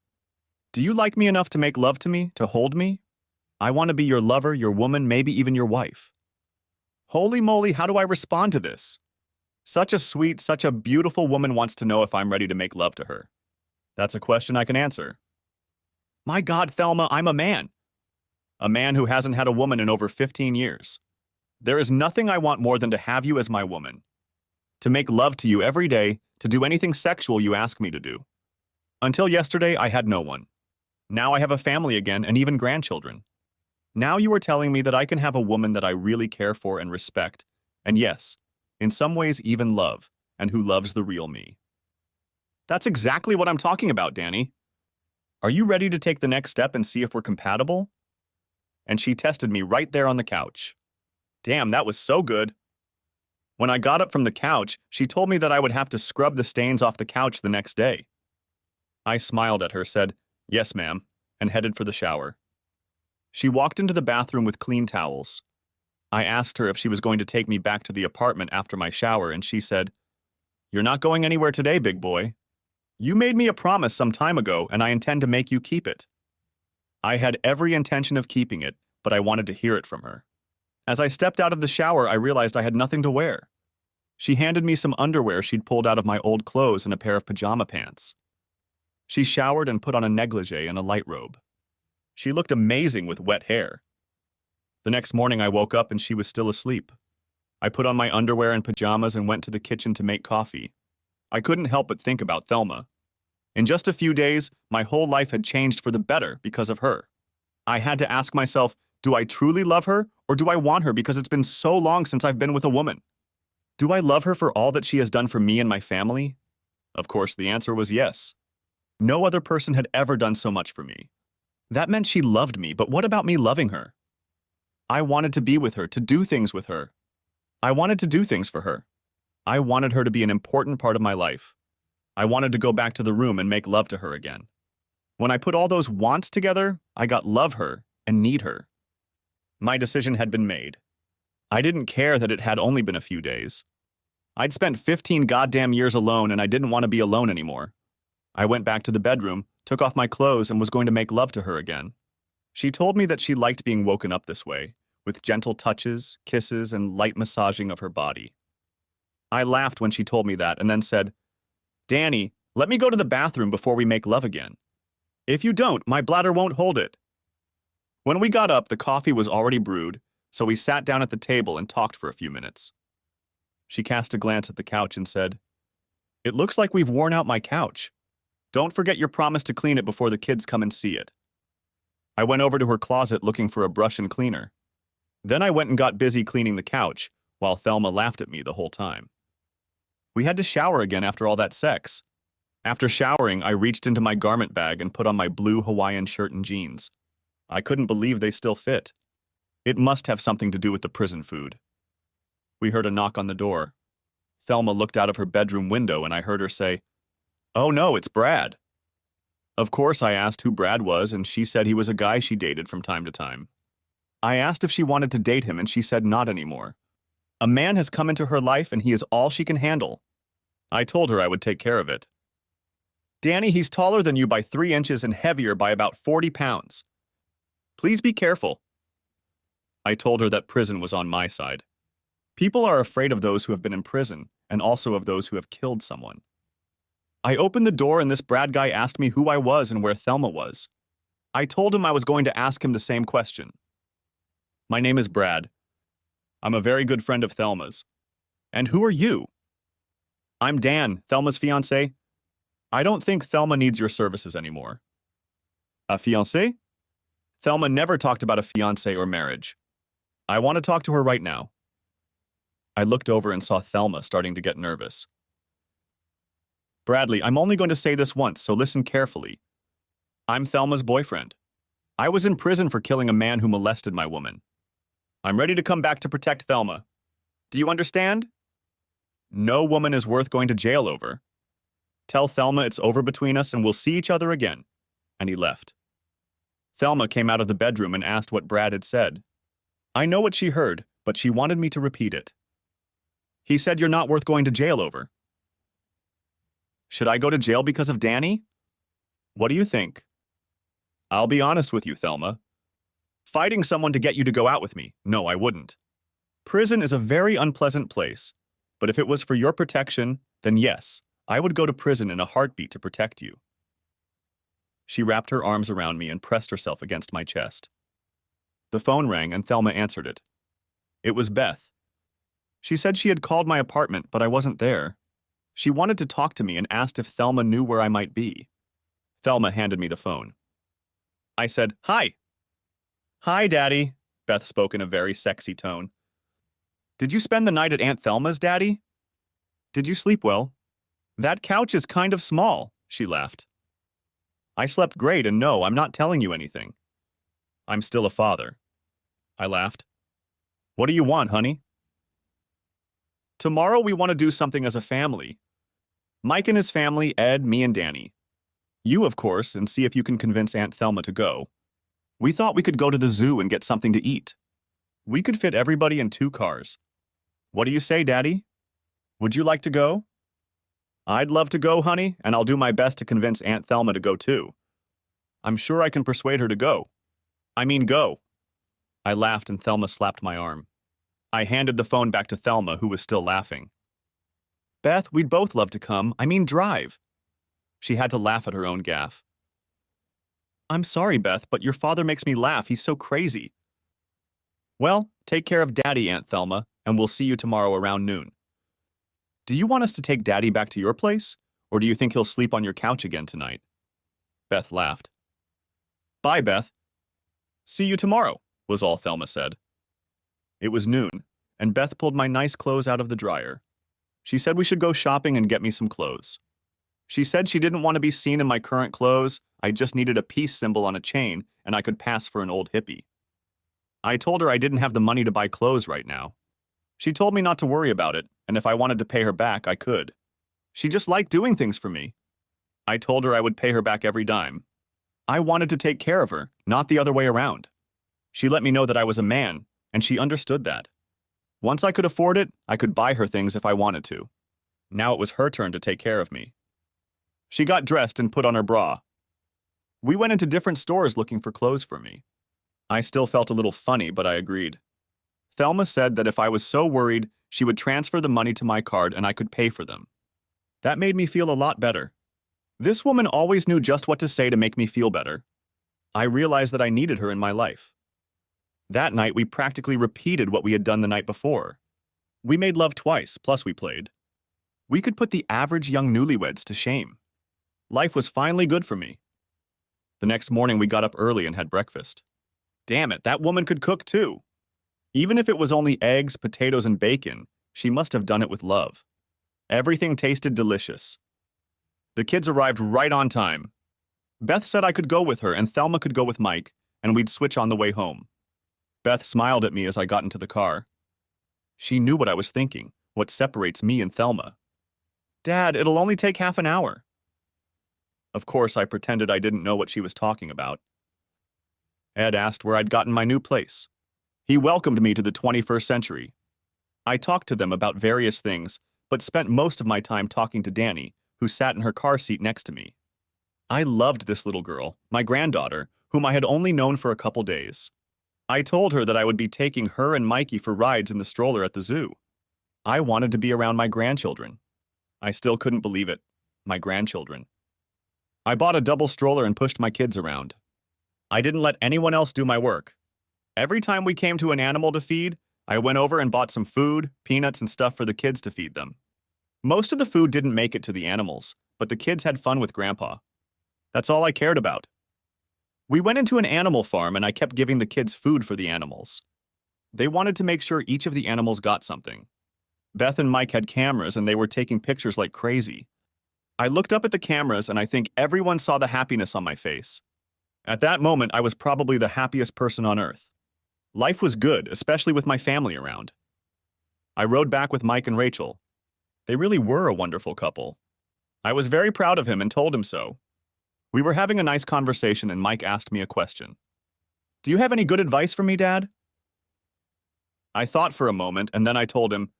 Do you like me enough to make love to me, to hold me? I want to be your lover, your woman, maybe even your wife." Holy moly, how do I respond to this? Such a sweet, such a beautiful woman wants to know if I'm ready to make love to her. That's a question I can answer. My God, Thelma, I'm a man. A man who hasn't had a woman in over 15 years. There is nothing I want more than to have you as my woman. To make love to you every day, to do anything sexual you ask me to do. Until yesterday, I had no one. Now I have a family again and even grandchildren. Now you are telling me that I can have a woman that I really care for and respect, and yes, in some ways even love, and who loves the real me. That's exactly what I'm talking about, Danny. Are you ready to take the next step and see if we're compatible? And she tested me right there on the couch. Damn, that was so good. When I got up from the couch, she told me that I would have to scrub the stains off the couch the next day. I smiled at her, said, "Yes, ma'am," and headed for the shower. She walked into the bathroom with clean towels. I asked her if she was going to take me back to the apartment after my shower, and she said, "You're not going anywhere today, big boy. You made me a promise some time ago, and I intend to make you keep it." I had every intention of keeping it, but I wanted to hear it from her. As I stepped out of the shower, I realized I had nothing to wear. She handed me some underwear she'd pulled out of my old clothes and a pair of pajama pants. She showered and put on a negligee and a light robe. She looked amazing with wet hair. The next morning I woke up and she was still asleep. I put on my underwear and pajamas and went to the kitchen to make coffee. I couldn't help but think about Thelma. In just a few days, my whole life had changed for the better because of her. I had to ask myself, do I truly love her, or do I want her because it's been so long since I've been with a woman? Do I love her for all that she has done for me and my family? Of course, the answer was yes. No other person had ever done so much for me. That meant she loved me, but what about me loving her? I wanted to be with her, to do things with her. I wanted to do things for her. I wanted her to be an important part of my life. I wanted to go back to the room and make love to her again. When I put all those wants together, I got love her and need her. My decision had been made. I didn't care that it had only been a few days. I'd spent 15 goddamn years alone and I didn't want to be alone anymore. I went back to the bedroom, took off my clothes, and was going to make love to her again. She told me that she liked being woken up this way, with gentle touches, kisses, and light massaging of her body. I laughed when she told me that and then said, "Danny, let me go to the bathroom before we make love again. If you don't, my bladder won't hold it." When we got up, the coffee was already brewed, so we sat down at the table and talked for a few minutes. She cast a glance at the couch and said, "It looks like we've worn out my couch. Don't forget your promise to clean it before the kids come and see it." I went over to her closet looking for a brush and cleaner. Then I went and got busy cleaning the couch, while Thelma laughed at me the whole time. We had to shower again after all that sex. After showering, I reached into my garment bag and put on my blue Hawaiian shirt and jeans. I couldn't believe they still fit. It must have something to do with the prison food. We heard a knock on the door. Thelma looked out of her bedroom window and I heard her say, "Oh no, it's Brad." Of course, I asked who Brad was, and she said he was a guy she dated from time to time. I asked if she wanted to date him, and she said not anymore. A man has come into her life and he is all she can handle. I told her I would take care of it. Danny, he's taller than you by 3 inches and heavier by about 40 pounds. Please be careful. I told her that prison was on my side. People are afraid of those who have been in prison and also of those who have killed someone. I opened the door and this Brad guy asked me who I was and where Thelma was. I told him I was going to ask him the same question. My name is Brad. I'm a very good friend of Thelma's. And who are you? I'm Dan, Thelma's fiancé. I don't think Thelma needs your services anymore. A fiancé? Thelma never talked about a fiancé or marriage. I want to talk to her right now. I looked over and saw Thelma starting to get nervous. Bradley, I'm only going to say this once, so listen carefully. I'm Thelma's boyfriend. I was in prison for killing a man who molested my woman. I'm ready to come back to protect Thelma. Do you understand? No woman is worth going to jail over. Tell Thelma it's over between us and we'll see each other again. And he left. Thelma came out of the bedroom and asked what Brad had said. I know what she heard, but she wanted me to repeat it. He said you're not worth going to jail over. Should I go to jail because of Danny? What do you think? I'll be honest with you, Thelma. Fighting someone to get you to go out with me, no, I wouldn't. Prison is a very unpleasant place, but if it was for your protection, then yes, I would go to prison in a heartbeat to protect you. She wrapped her arms around me and pressed herself against my chest. The phone rang and Thelma answered it. It was Beth. She said she had called my apartment, but I wasn't there. She wanted to talk to me and asked if Thelma knew where I might be. Thelma handed me the phone. I said, "Hi." "Hi, Daddy," Beth spoke in a very sexy tone. "Did you spend the night at Aunt Thelma's, Daddy? Did you sleep well? That couch is kind of small," she laughed. I slept great and no, I'm not telling you anything. I'm still a father. I laughed. What do you want, honey? Tomorrow we want to do something as a family. Mike and his family, Ed, me and Danny. You, of course, and see if you can convince Aunt Thelma to go. We thought we could go to the zoo and get something to eat. We could fit everybody in 2 cars. What do you say, Daddy? Would you like to go? I'd love to go, honey, and I'll do my best to convince Aunt Thelma to go too. I'm sure I can persuade her to go. I mean, go. I laughed and Thelma slapped my arm. I handed the phone back to Thelma, who was still laughing. Beth, we'd both love to come. I mean, drive. She had to laugh at her own gaffe. I'm sorry, Beth, but your father makes me laugh. He's so crazy. Well, take care of Daddy, Aunt Thelma, and we'll see you tomorrow around noon. Do you want us to take Daddy back to your place, or do you think he'll sleep on your couch again tonight? Beth laughed. Bye, Beth. See you tomorrow, was all Thelma said. It was noon, and Beth pulled my nice clothes out of the dryer. She said we should go shopping and get me some clothes. She said she didn't want to be seen in my current clothes. I just needed a peace symbol on a chain, and I could pass for an old hippie. I told her I didn't have the money to buy clothes right now. She told me not to worry about it, and if I wanted to pay her back, I could. She just liked doing things for me. I told her I would pay her back every dime. I wanted to take care of her, not the other way around. She let me know that I was a man, and she understood that. Once I could afford it, I could buy her things if I wanted to. Now it was her turn to take care of me. She got dressed and put on her bra. We went into different stores looking for clothes for me. I still felt a little funny, but I agreed. Thelma said that if I was so worried, she would transfer the money to my card and I could pay for them. That made me feel a lot better. This woman always knew just what to say to make me feel better. I realized that I needed her in my life. That night, we practically repeated what we had done the night before. We made love twice, plus we played. We could put the average young newlyweds to shame. Life was finally good for me. The next morning, we got up early and had breakfast. Damn it, that woman could cook too. Even if it was only eggs, potatoes, and bacon, she must have done it with love. Everything tasted delicious. The kids arrived right on time. Beth said I could go with her and Thelma could go with Mike, and we'd switch on the way home. Beth smiled at me as I got into the car. She knew what I was thinking, what separates me and Thelma. Dad, it'll only take half an hour. Of course, I pretended I didn't know what she was talking about. Ed asked where I'd gotten my new place. He welcomed me to the 21st century. I talked to them about various things, but spent most of my time talking to Danny, who sat in her car seat next to me. I loved this little girl, my granddaughter, whom I had only known for a couple days. I told her that I would be taking her and Mikey for rides in the stroller at the zoo. I wanted to be around my grandchildren. I still couldn't believe it. My grandchildren. I bought a double stroller and pushed my kids around. I didn't let anyone else do my work. Every time we came to an animal to feed, I went over and bought some food, peanuts, and stuff for the kids to feed them. Most of the food didn't make it to the animals, but the kids had fun with Grandpa. That's all I cared about. We went into an animal farm and I kept giving the kids food for the animals. They wanted to make sure each of the animals got something. Beth and Mike had cameras and they were taking pictures like crazy. I looked up at the cameras and I think everyone saw the happiness on my face. At that moment, I was probably the happiest person on earth. Life was good, especially with my family around. I rode back with Mike and Rachel. They really were a wonderful couple. I was very proud of him and told him so. We were having a nice conversation and Mike asked me a question. "Do you have any good advice for me, Dad?" I thought for a moment and then I told him,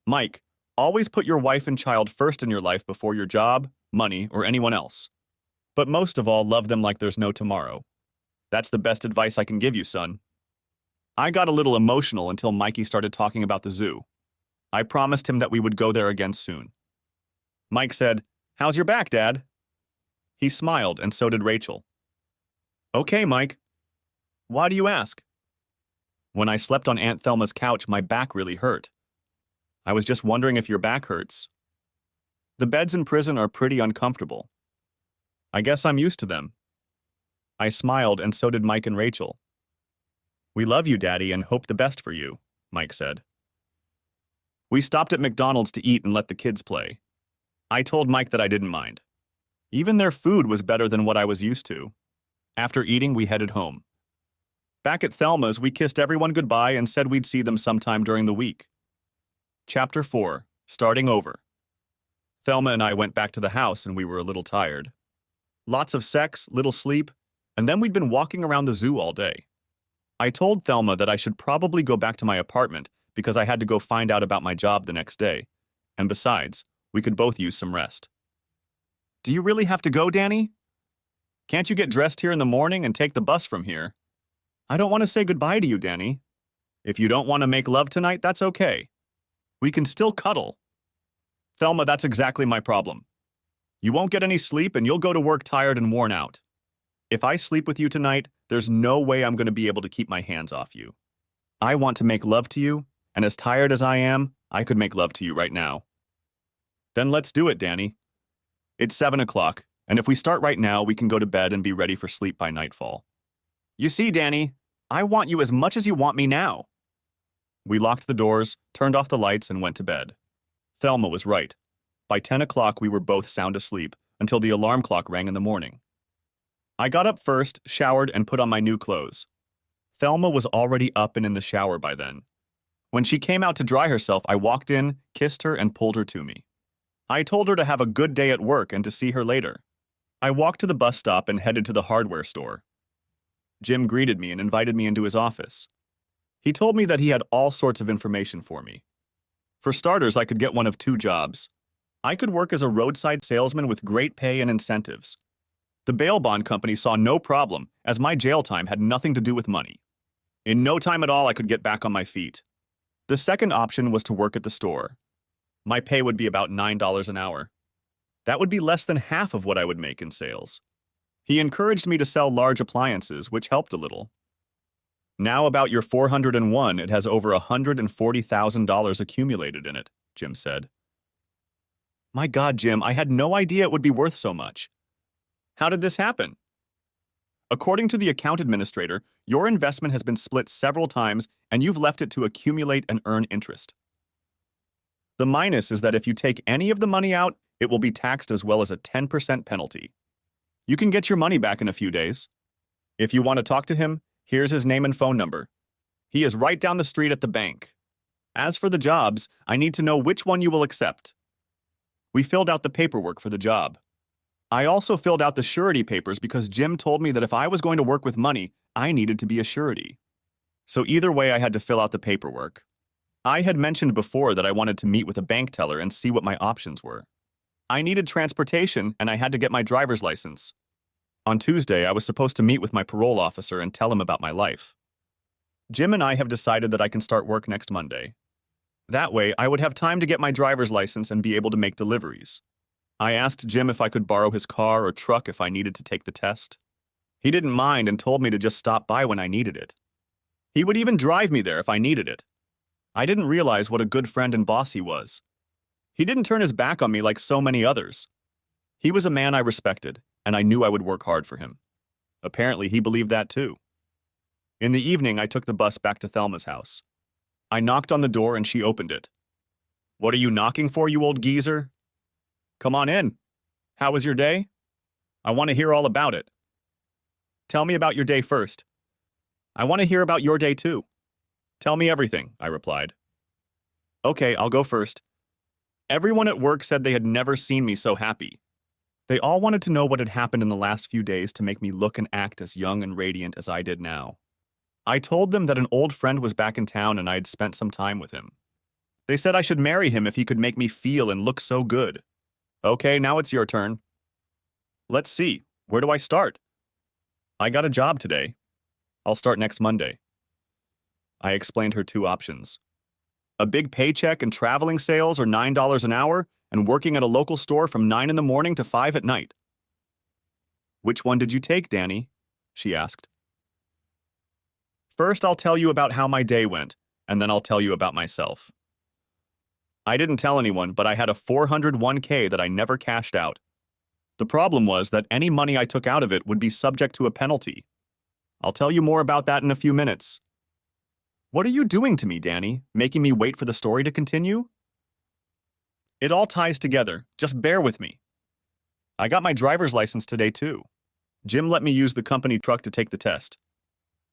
"Mike, always put your wife and child first in your life before your job, money, or anyone else. But most of all, love them like there's no tomorrow. That's the best advice I can give you, son." I got a little emotional until Mikey started talking about the zoo. I promised him that we would go there again soon. Mike said, "How's your back, Dad?" He smiled, and so did Rachel. "Okay, Mike." "Why do you ask?" "When I slept on Aunt Thelma's couch, my back really hurt. I was just wondering if your back hurts. The beds in prison are pretty uncomfortable. I guess I'm used to them." I smiled, and so did Mike and Rachel. "We love you, Daddy, and hope the best for you," Mike said. We stopped at McDonald's to eat and let the kids play. I told Mike that I didn't mind. Even their food was better than what I was used to. After eating, we headed home. Back at Thelma's, we kissed everyone goodbye and said we'd see them sometime during the week. Chapter 4. Starting over. Thelma and I went back to the house and we were a little tired. Lots of sex, little sleep, and then we'd been walking around the zoo all day. I told Thelma that I should probably go back to my apartment because I had to go find out about my job the next day. And besides, we could both use some rest. "Do you really have to go, Danny? Can't you get dressed here in the morning and take the bus from here?" "I don't want to say goodbye to you, Danny. If you don't want to make love tonight, that's okay. We can still cuddle." "Thelma, that's exactly my problem. You won't get any sleep and you'll go to work tired and worn out. If I sleep with you tonight, there's no way I'm going to be able to keep my hands off you. I want to make love to you, and as tired as I am, I could make love to you right now." "Then let's do it, Danny. It's 7 o'clock, and if we start right now, we can go to bed and be ready for sleep by nightfall." "You see, Danny, I want you as much as you want me now." We locked the doors, turned off the lights, and went to bed. Thelma was right. By 10 o'clock, we were both sound asleep until the alarm clock rang in the morning. I got up first, showered, and put on my new clothes. Thelma was already up and in the shower by then. When she came out to dry herself, I walked in, kissed her, and pulled her to me. I told her to have a good day at work and to see her later. I walked to the bus stop and headed to the hardware store. Jim greeted me and invited me into his office. He told me that he had all sorts of information for me. For starters, I could get one of two jobs. I could work as a roadside salesman with great pay and incentives. The bail bond company saw no problem, as my jail time had nothing to do with money. In no time at all, I could get back on my feet. The second option was to work at the store. My pay would be about $9 an hour. That would be less than half of what I would make in sales. He encouraged me to sell large appliances, which helped a little. "Now about your 401, it has over $140,000 accumulated in it," Jim said. "My God, Jim, I had no idea it would be worth so much. How did this happen?" "According to the account administrator, your investment has been split several times and you've left it to accumulate and earn interest. The minus is that if you take any of the money out, it will be taxed as well as a 10% penalty. You can get your money back in a few days. If you want to talk to him, here's his name and phone number. He is right down the street at the bank. As for the jobs, I need to know which one you will accept." We filled out the paperwork for the job. I also filled out the surety papers because Jim told me that if I was going to work with money, I needed to be a surety. So either way, I had to fill out the paperwork. I had mentioned before that I wanted to meet with a bank teller and see what my options were. I needed transportation and I had to get my driver's license. On Tuesday, I was supposed to meet with my parole officer and tell him about my life. Jim and I have decided that I can start work next Monday. That way, I would have time to get my driver's license and be able to make deliveries. I asked Jim if I could borrow his car or truck if I needed to take the test. He didn't mind and told me to just stop by when I needed it. He would even drive me there if I needed it. I didn't realize what a good friend and boss he was. He didn't turn his back on me like so many others. He was a man I respected, and I knew I would work hard for him. Apparently, he believed that too. In the evening, I took the bus back to Thelma's house. I knocked on the door and she opened it. "What are you knocking for, you old geezer?" "Come on in. How was your day?" "I want to hear all about it." "Tell me about your day first." "I want to hear about your day too." "Tell me everything," I replied. "Okay, I'll go first. Everyone at work said they had never seen me so happy. They all wanted to know what had happened in the last few days to make me look and act as young and radiant as I did now. I told them that an old friend was back in town and I had spent some time with him. They said I should marry him if he could make me feel and look so good. "Okay, now it's your turn." "Let's see. Where do I start?" "I got a job today. I'll start next Monday." I explained her two options. A big paycheck and traveling sales or $9 an hour and working at a local store from 9 in the morning to 5 at night. "Which one did you take, Danny?" she asked. "First, I'll tell you about how my day went, and then I'll tell you about myself. I didn't tell anyone, but I had a 401k that I never cashed out. The problem was that any money I took out of it would be subject to a penalty. I'll tell you more about that in a few minutes." "What are you doing to me, Danny? Making me wait for the story to continue?" "It all ties together. Just bear with me. I got my driver's license today, too. Jim let me use the company truck to take the test.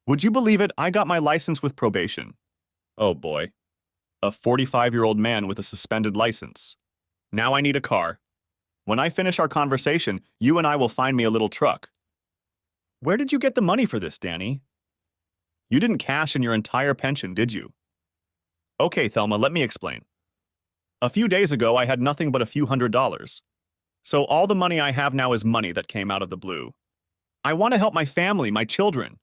Would you believe it? I got my license with probation. Oh boy. A 45-year-old man with a suspended license. Now I need a car. When I finish our conversation, you and I will find me a little truck." "Where did you get the money for this, Danny?" "You didn't cash in your entire pension, did you?" "Okay, Thelma, let me explain. A few days ago, I had nothing but a few $100s. So all the money I have now is money that came out of the blue. I want to help my family, my children.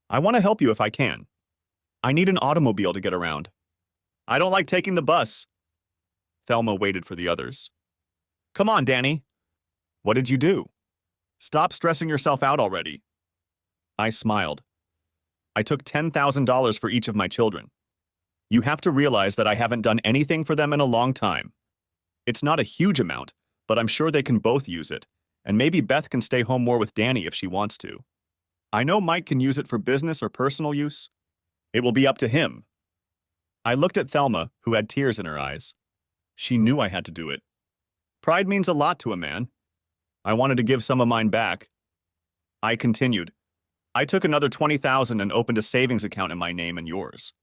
I want to help you if I can. I need an automobile to get around. I don't like taking the bus." Thelma waited for the others. "Come on, Danny. What did you do? Stop stressing yourself out already." I smiled. "I took $10,000 for each of my children. You have to realize that I haven't done anything for them in a long time. It's not a huge amount, but I'm sure they can both use it, and maybe Beth can stay home more with Danny if she wants to. I know Mike can use it for business or personal use. It will be up to him." I looked at Thelma, who had tears in her eyes. She knew I had to do it. Pride means a lot to a man. I wanted to give some of mine back. I continued. "I took another $20,000 and opened a savings account in my name and yours.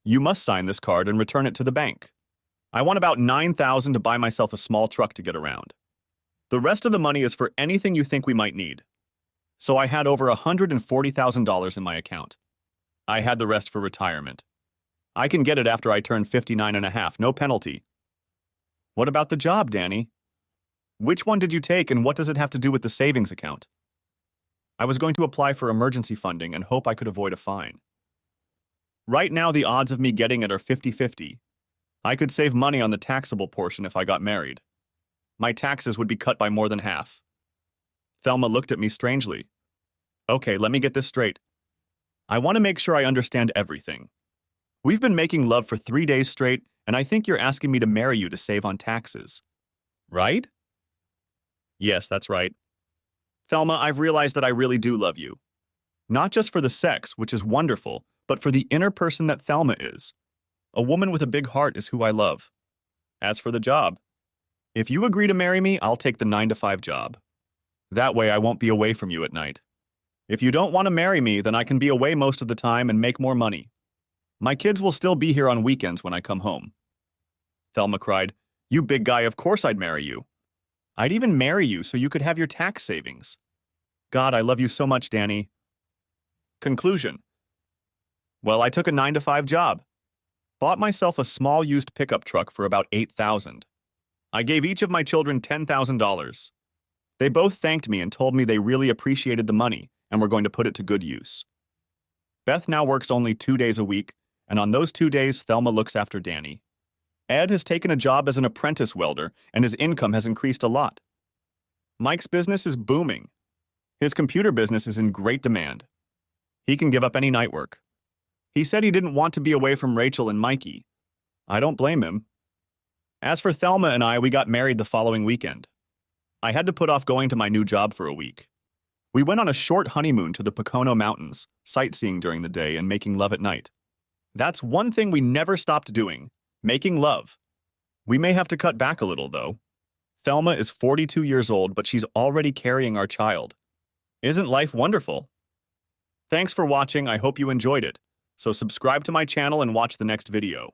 You must sign this card and return it to the bank. I want about $9,000 to buy myself a small truck to get around. The rest of the money is for anything you think we might need." So I had over $140,000 in my account. I had the rest for retirement. I can get it after I turn 59 and a half, no penalty. "What about the job, Danny? Which one did you take and what does it have to do with the savings account?" "I was going to apply for emergency funding and hope I could avoid a fine. Right now, the odds of me getting it are 50-50. I could save money on the taxable portion if I got married. My taxes would be cut by more than half." Thelma looked at me strangely. "Okay, let me get this straight. I want to make sure I understand everything. We've been making love for 3 days straight, and I think you're asking me to marry you to save on taxes. Right?" "Yes, that's right. Thelma, I've realized that I really do love you. Not just for the sex, which is wonderful, but for the inner person that Thelma is. A woman with a big heart is who I love. As for the job, if you agree to marry me, I'll take the 9-to-5 job. That way I won't be away from you at night. If you don't want to marry me, then I can be away most of the time and make more money. My kids will still be here on weekends when I come home." Thelma cried, "You big guy, of course I'd marry you. I'd even marry you so you could have your tax savings. God, I love you so much, Danny." Conclusion. Well, I took a 9-to-5 job. Bought myself a small used pickup truck for about $8,000. I gave each of my children $10,000. They both thanked me and told me they really appreciated the money and were going to put it to good use. Beth now works only 2 days a week, and on those 2 days, Thelma looks after Danny. Ed has taken a job as an apprentice welder, and his income has increased a lot. Mike's business is booming. His computer business is in great demand. He can give up any night work. He said he didn't want to be away from Rachel and Mikey. I don't blame him. As for Thelma and I, we got married the following weekend. I had to put off going to my new job for a week. We went on a short honeymoon to the Pocono Mountains, sightseeing during the day and making love at night. That's one thing we never stopped doing, making love. We may have to cut back a little, though. Thelma is 42 years old, but she's already carrying our child. Isn't life wonderful? Thanks for watching. I hope you enjoyed it. So subscribe to my channel and watch the next video.